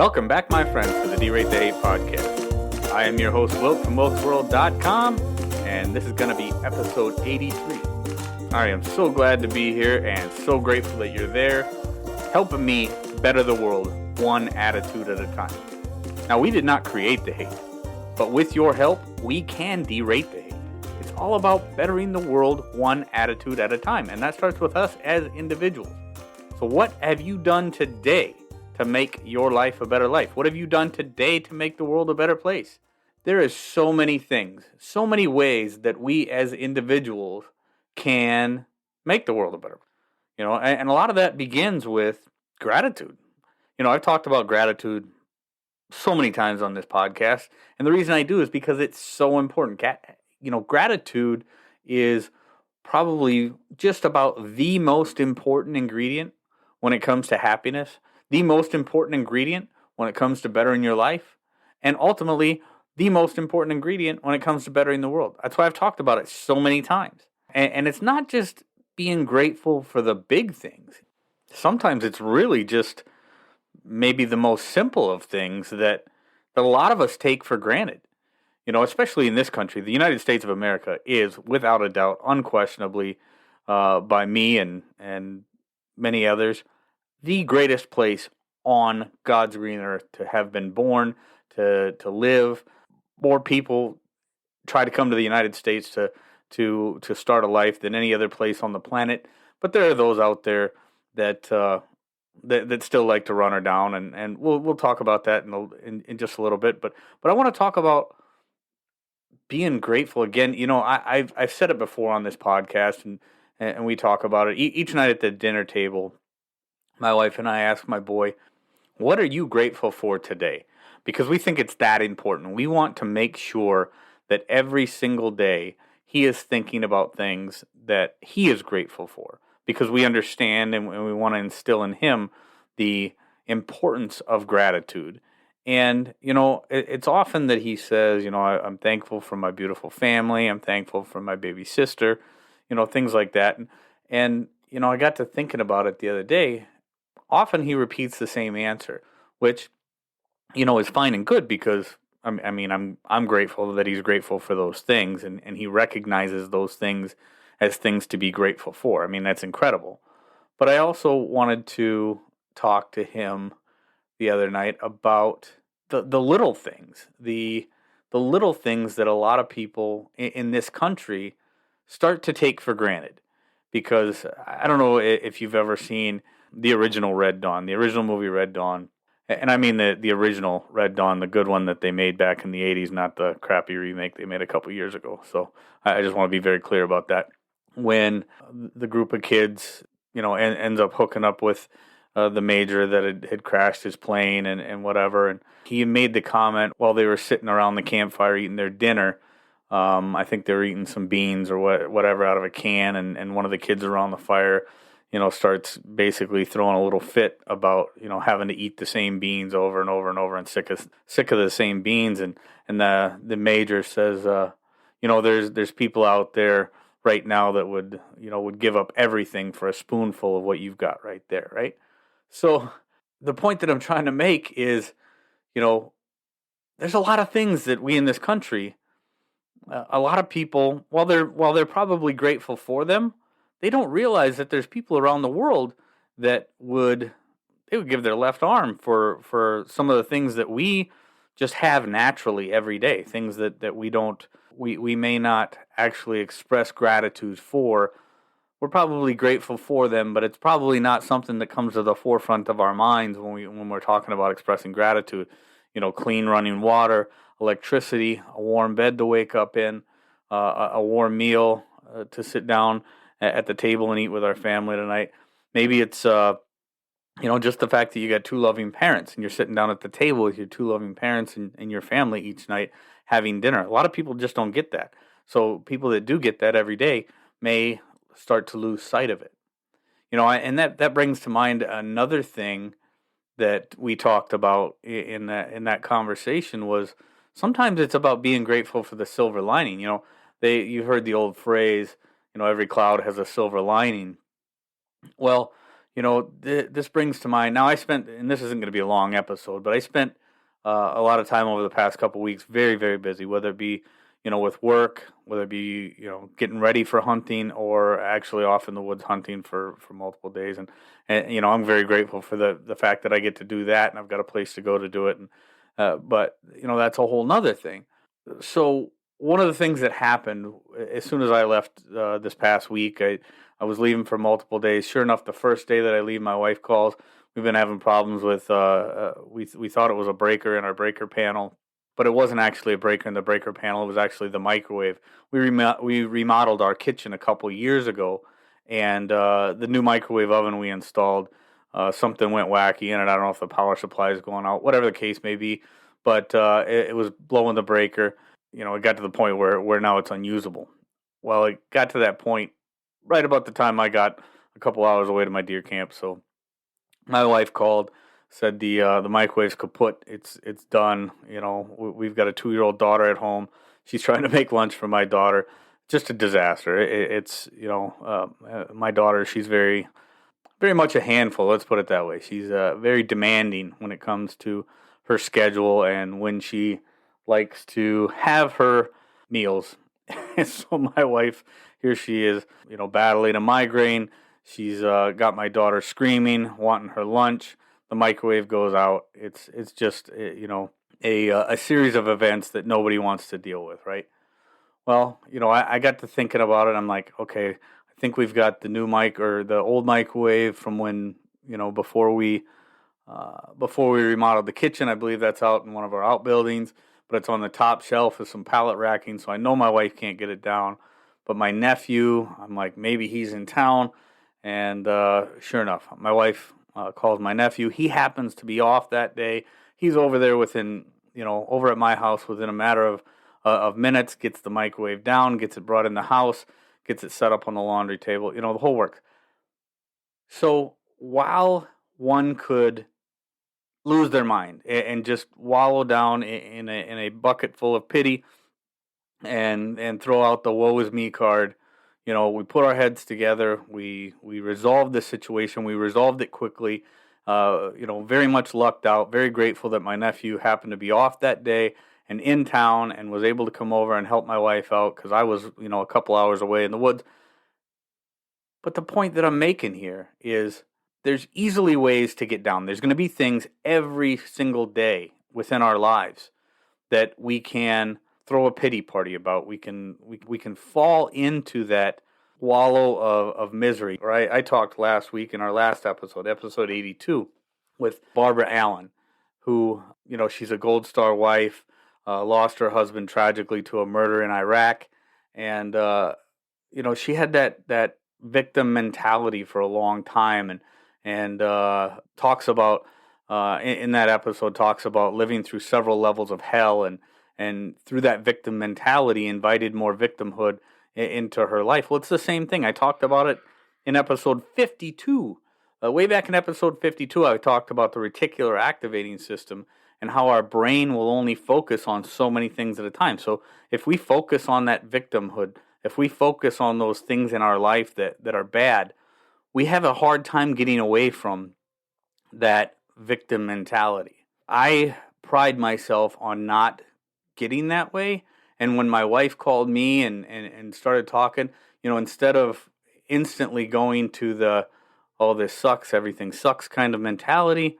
Welcome back, my friends, to the D-Rate the Hate podcast. I am your host, Wilt from Wilt'sWorld.com, and this is going to be episode 83. I am so glad to be here and so grateful that you're there, helping me better the world one attitude at a time. Now, we did not create the hate, but with your help, we can derate the hate. It's all about bettering the world one attitude at a time, and that starts with us as individuals. So what have you done today to make your life a better life? What have you done today to make the world a better place? There is so many things, so many ways that we as individuals can make the world a better place. And a lot of that begins with gratitude. I've talked about gratitude so many times on this podcast, and the reason I do is because it's so important. Gratitude is probably just about the most important ingredient when it comes to happiness, the most important ingredient when it comes to bettering your life, and ultimately the most important ingredient when it comes to bettering the world. That's why I've talked about it so many times. And it's not just being grateful for the big things. Sometimes it's really just maybe the most simple of things that a lot of us take for granted. Especially in this country, the United States of America is, without a doubt, unquestionably, by me and many others, the greatest place on God's green earth to have been born, to live. More people try to come to the United States to start a life than any other place on the planet. But there are those out there that still like to run her down, and we'll talk about that in just a little bit. But I want to talk about being grateful again. I've said it before on this podcast, and we talk about it each night at the dinner table. My wife and I ask my boy, "What are you grateful for today?" Because we think it's that important. We want to make sure that every single day he is thinking about things that he is grateful for, because we understand and we want to instill in him the importance of gratitude. And, it's often that he says, I'm thankful for my beautiful family. I'm thankful for my baby sister, things like that. And I got to thinking about it the other day. Often he repeats the same answer, which, is fine and good, because I'm grateful that he's grateful for those things, and he recognizes those things as things to be grateful for. That's incredible. But I also wanted to talk to him the other night about the little things, the little things that a lot of people in this country start to take for granted. Because I don't know if you've ever seen the original Red Dawn, the original movie Red Dawn. And I mean the original Red Dawn, the good one that they made back in the 80s, not the crappy remake they made a couple years ago. So I just want to be very clear about that. When the group of kids, ends up hooking up with the major that had crashed his plane and whatever. And he made the comment while they were sitting around the campfire eating their dinner. I think they were eating some beans or whatever out of a can. And one of the kids around the fire, starts basically throwing a little fit about, having to eat the same beans over and over and over and sick of the same beans. And the major says, there's people out there right now that would give up everything for a spoonful of what you've got right there, right? So the point that I'm trying to make is, there's a lot of things that we in this country, a lot of people, while they're probably grateful for them, they don't realize that there's people around the world that would give their left arm for some of the things that we just have naturally every day, things that we may not actually express gratitude for. We're probably grateful for them, but it's probably not something that comes to the forefront of our minds when we're talking about expressing gratitude. Clean running water, electricity, a warm bed to wake up in, a warm meal to sit down at the table and eat with our family tonight. Maybe it's just the fact that you got two loving parents and you're sitting down at the table with your two loving parents and your family each night having dinner. A lot of people just don't get that. So people that do get that every day may start to lose sight of it. And that brings to mind another thing that we talked about in that conversation was sometimes it's about being grateful for the silver lining. You've heard the old phrase, every cloud has a silver lining. Well, This brings to mind. Now, and this isn't going to be a long episode, but I spent a lot of time over the past couple weeks very, very busy, whether it be, with work, whether it be, getting ready for hunting or actually off in the woods hunting for multiple days. And I'm very grateful for the fact that I get to do that and I've got a place to go to do it. But, that's a whole nother thing. So one of the things that happened as soon as I left this past week, I was leaving for multiple days. Sure enough, the first day that I leave, my wife calls. We've been having problems with. We thought it was a breaker in our breaker panel, but it wasn't actually a breaker in the breaker panel. It was actually the microwave. We remodeled our kitchen a couple years ago, and the new microwave oven we installed, something went wacky in it. I don't know if the power supply is going out, whatever the case may be, but it was blowing the breaker. It got to the point where now it's unusable. Well, it got to that point right about the time I got a couple hours away to my deer camp. So my wife called, said the microwave's kaput. It's done. We've got a 2-year-old daughter at home. She's trying to make lunch for my daughter. Just a disaster. It's my daughter. She's very, very much a handful. Let's put it that way. She's very demanding when it comes to her schedule and when she likes to have her meals. And so my wife, here she is, battling a migraine. She's got my daughter screaming, wanting her lunch. The microwave goes out. It's just a series of events that nobody wants to deal with, right? Well, I got to thinking about it. I'm like, okay, I think we've got the new mic or the old microwave from when before we remodeled the kitchen. I believe that's out in one of our outbuildings, but it's on the top shelf with some pallet racking, so I know my wife can't get it down. But my nephew, I'm like, maybe he's in town. And sure enough, my wife calls my nephew. He happens to be off that day. He's over there over at my house within a matter of minutes, gets the microwave down, gets it brought in the house, gets it set up on the laundry table, the whole works. So while one could lose their mind and just wallow down in a bucket full of pity and throw out the woe is me card, we put our heads together, we resolved the situation, we resolved it quickly, very much lucked out, very grateful that my nephew happened to be off that day and in town and was able to come over and help my wife out because I was, a couple hours away in the woods. But the point that I'm making here is there's easily ways to get down. There's going to be things every single day within our lives that we can throw a pity party about. We can fall into that wallow of misery. Right? I talked last week in our last episode 82, with Barbara Allen, who, she's a Gold Star wife, lost her husband tragically to a murder in Iraq, and she had that victim mentality for a long time, and talks about in that episode talks about living through several levels of hell, and through that victim mentality invited more victimhood into her life. Well, it's the same thing. I talked about it in episode 52. Way back in episode 52, I talked about the reticular activating system and how our brain will only focus on so many things at a time. So if we focus on that victimhood, if we focus on those things in our life that are bad, we have a hard time getting away from that victim mentality. I pride myself on not getting that way. And when my wife called me and started talking, instead of instantly going to the, oh, this sucks, everything sucks kind of mentality,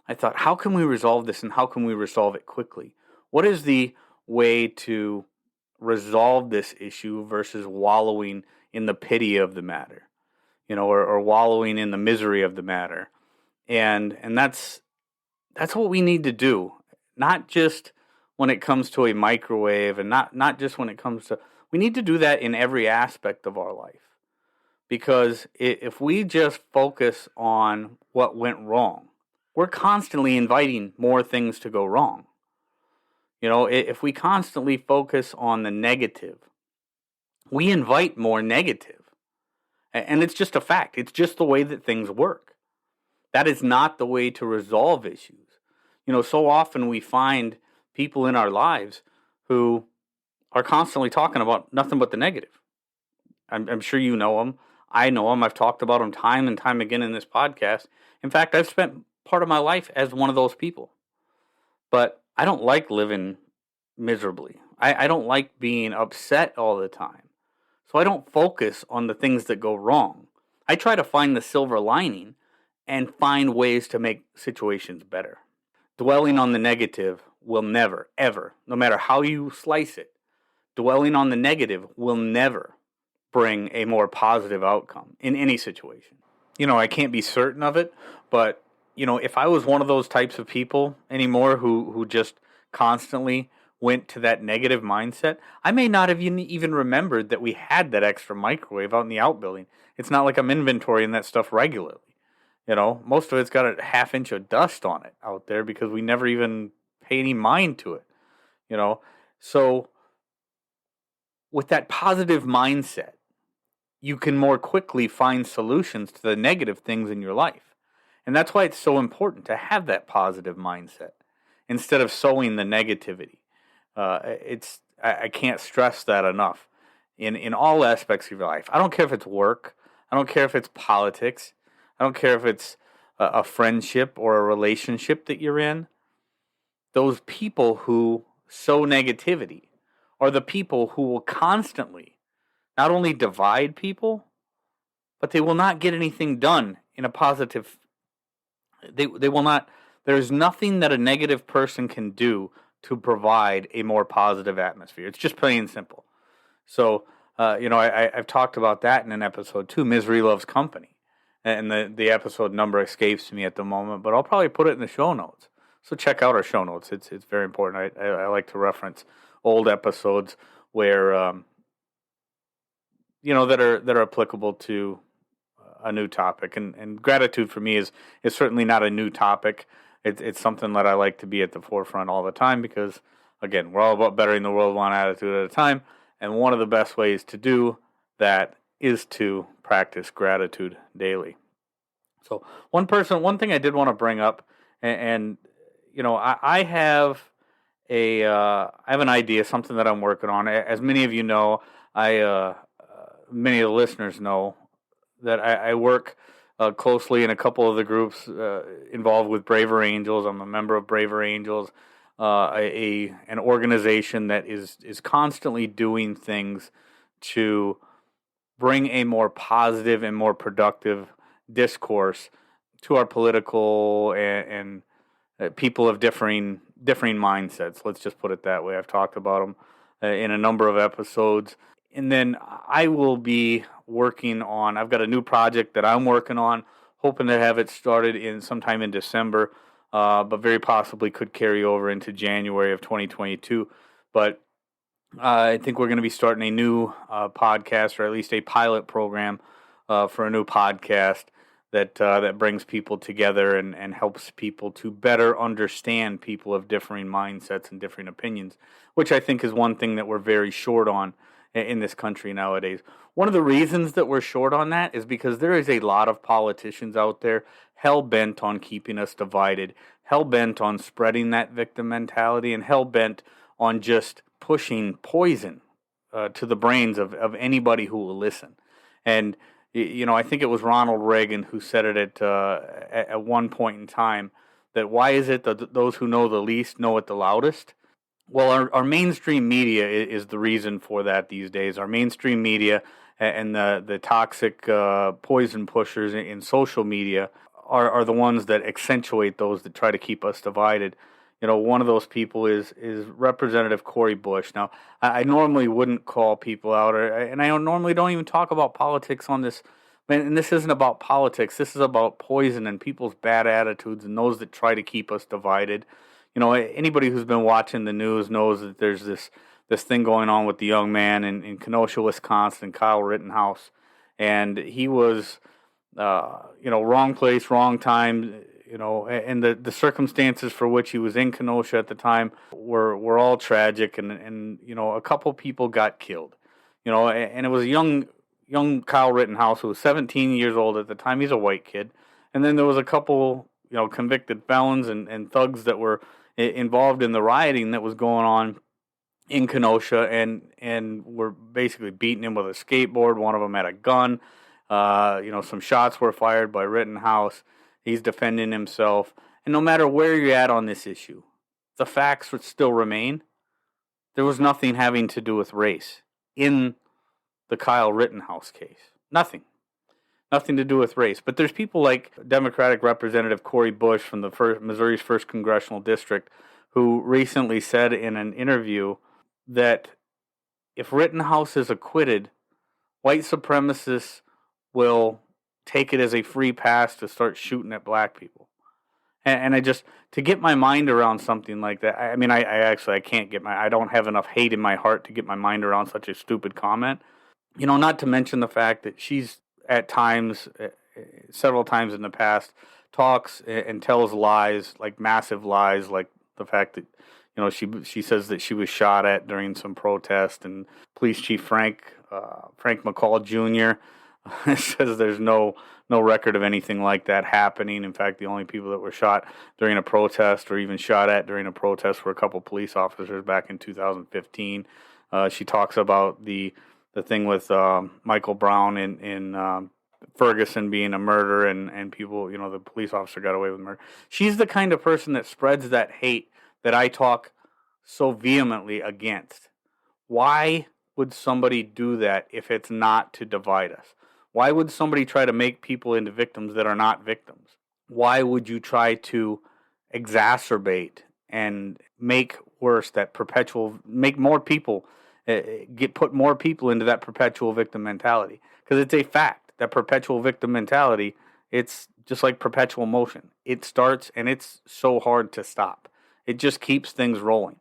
I thought, how can we resolve this and how can we resolve it quickly? What is the way to resolve this issue versus wallowing in the pity of the matter, or wallowing in the misery of the matter? And that's what we need to do, not just when it comes to a microwave and not just when it comes to, we need to do that in every aspect of our life. Because if we just focus on what went wrong, we're constantly inviting more things to go wrong. If we constantly focus on the negative, we invite more negative. And it's just a fact. It's just the way that things work. That is not the way to resolve issues. So often we find people in our lives who are constantly talking about nothing but the negative. I'm sure you know them. I know them. I've talked about them time and time again in this podcast. In fact, I've spent part of my life as one of those people. But I don't like living miserably. I don't like being upset all the time. So I don't focus on the things that go wrong. I try to find the silver lining and find ways to make situations better. Dwelling on the negative will never, ever, no matter how you slice it, dwelling on the negative will never bring a more positive outcome in any situation. I can't be certain of it, but if I was one of those types of people anymore who just constantly went to that negative mindset, I may not have even remembered that we had that extra microwave out in the outbuilding. It's not like I'm inventorying that stuff regularly. Most of it's got a half inch of dust on it out there because we never even pay any mind to it. So with that positive mindset, you can more quickly find solutions to the negative things in your life. And that's why it's so important to have that positive mindset instead of sowing the negativity. I can't stress that enough in all aspects of your life. I don't care if it's work. I don't care if it's politics. I don't care if it's a friendship or a relationship that you're in. Those people who sow negativity are the people who will constantly not only divide people, but they will not get anything done in a positive. They will not. There's nothing that a negative person can do to provide a more positive atmosphere. It's just plain and simple. So, I've talked about that in an episode too. Misery loves company, and the episode number escapes me at the moment, but I'll probably put it in the show notes. So check out our show notes. It's very important. I like to reference old episodes where that are applicable to a new topic. And gratitude for me is certainly not a new topic. It's something that I like to be at the forefront all the time because, again, we're all about bettering the world one attitude at a time. And one of the best ways to do that is to practice gratitude daily. So one thing I did want to bring up, and I have I have an idea, something that I'm working on. As many of you know, many of the listeners know that I work closely in a couple of the groups involved with Braver Angels. I'm a member of Braver Angels, an organization that is constantly doing things to bring a more positive and more productive discourse to our political and people of differing mindsets. Let's just put it that way. I've talked about them in a number of episodes. And then I will be working on, I've got a new project that I'm working on, hoping to have it started in sometime in December, but very possibly could carry over into January of 2022. But I think we're going to be starting a new podcast, or at least a pilot program for a new podcast that brings people together and helps people to better understand people of differing mindsets and differing opinions, which I think is one thing that we're very short on in this country nowadays. One of the reasons that we're short on that is because there is a lot of politicians out there hell-bent on keeping us divided, hell-bent on spreading that victim mentality, and hell-bent on just pushing poison to the brains of anybody who will listen. And I think it was Ronald Reagan who said it at one point in time, that why is it that those who know the least know it the loudest? Well, our mainstream media is the reason for that these days. Our mainstream media and the toxic poison pushers in social media are the ones that accentuate those that try to keep us divided. One of those people is Representative Cori Bush. Now, I normally wouldn't call people out, and I normally don't even talk about politics on this. And this isn't about politics. This is about poison and people's bad attitudes and those that try to keep us divided. Anybody who's been watching the news knows that there's this thing going on with the young man in Kenosha, Wisconsin, Kyle Rittenhouse, and he was, wrong place, wrong time, and the circumstances for which he was in Kenosha at the time were all tragic, and a couple people got killed, and it was a young Kyle Rittenhouse who was 17 years old at the time. He's a white kid, and then there was a couple, convicted felons and thugs that were involved in the rioting that was going on in Kenosha, and were basically beating him with a skateboard. One of them had a gun. Some shots were fired by Rittenhouse. He's defending himself. And no matter where you're at on this issue, the facts would still remain. There was nothing having to do with race in the Kyle Rittenhouse case. Nothing. Nothing to do with race. But there's people like Democratic Representative Cori Bush from Missouri's 1st Congressional District who recently said in an interview that if Rittenhouse is acquitted, white supremacists will take it as a free pass to start shooting at black people. And I just, to get my mind around something like that, I can't I don't have enough hate in my heart to get my mind around such a stupid comment. Not to mention the fact that she's at times, several times in the past, talks and tells lies, like massive lies, like the fact that, she says that she was shot at during some protest, and Police Chief Frank McCall Jr. says there's no record of anything like that happening. In fact, the only people that were shot during a protest or even shot at during a protest were a couple police officers back in 2015. She talks about the thing with Michael Brown in Ferguson being a murder and people, the police officer got away with murder. She's the kind of person that spreads that hate that I talk so vehemently against. Why would somebody do that if it's not to divide us? Why would somebody try to make people into victims that are not victims? Why would you try to exacerbate and make worse that make more people, put more people into that perpetual victim mentality? Because it's a fact that perpetual victim mentality, it's just like perpetual motion. It starts and it's so hard to stop. It just keeps things rolling.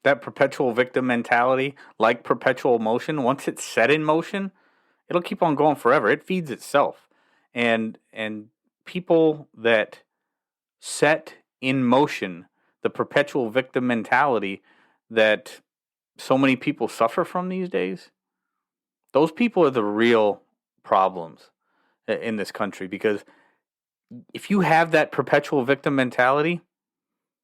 That perpetual victim mentality, like perpetual motion, once it's set in motion, it'll keep on going forever. It feeds itself. And people that set in motion the perpetual victim mentality that so many people suffer from these days, those people are the real problems in this country. Because if you have that perpetual victim mentality,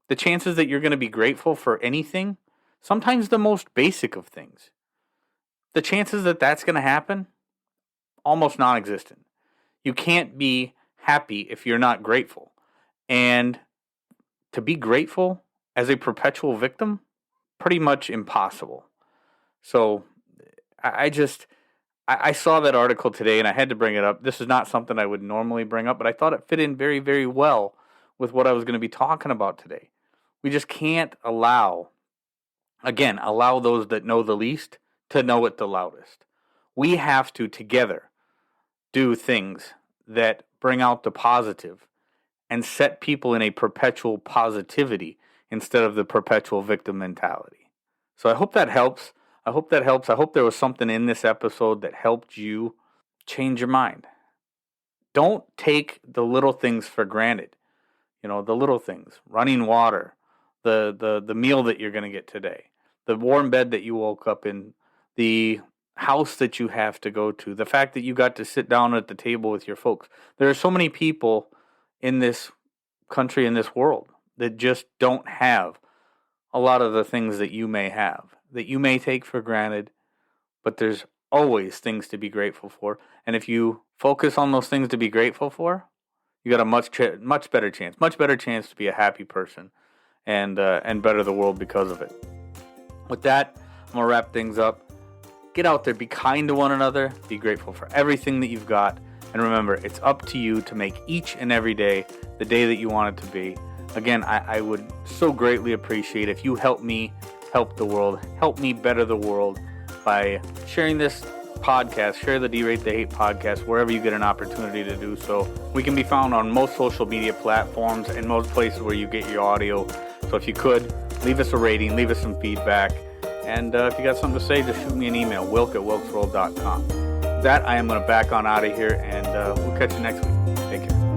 the chances that you're going to be grateful for anything, sometimes the most basic of things, the chances that that's going to happen, almost non-existent. You can't be happy if you're not grateful. And to be grateful as a perpetual victim, pretty much impossible. So I saw that article today and I had to bring it up. This is not something I would normally bring up, but I thought it fit in very, very well with what I was going to be talking about today. We just can't allow those that know the least to know it the loudest. We have to together do things that bring out the positive and set people in a perpetual positivity instead of the perpetual victim mentality. So I hope that helps. I hope there was something in this episode that helped you change your mind. Don't take the little things for granted. The little things, running water, the meal that you're going to get today, the warm bed that you woke up in, the house that you have to go to, the fact that you got to sit down at the table with your folks. There are so many people in this country, in this world, that just don't have a lot of the things that you may have, that you may take for granted, but there's always things to be grateful for. And if you focus on those things to be grateful for, you got a much better chance to be a happy person and better the world because of it. With that, I'm going to wrap things up. Get out there, be kind to one another, be grateful for everything that you've got, and remember, it's up to you to make each and every day the day that you want it to be. Again, I would so greatly appreciate if you help me help the world, help me better the world by sharing this podcast, share the D-Rate the Hate podcast wherever you get an opportunity to do so. We can be found on most social media platforms and most places where you get your audio. So if you could, leave us a rating, leave us some feedback. And if you got something to say, just shoot me an email, wilk@wilksworld.com. With that, I am going to back on out of here, and we'll catch you next week. Take care.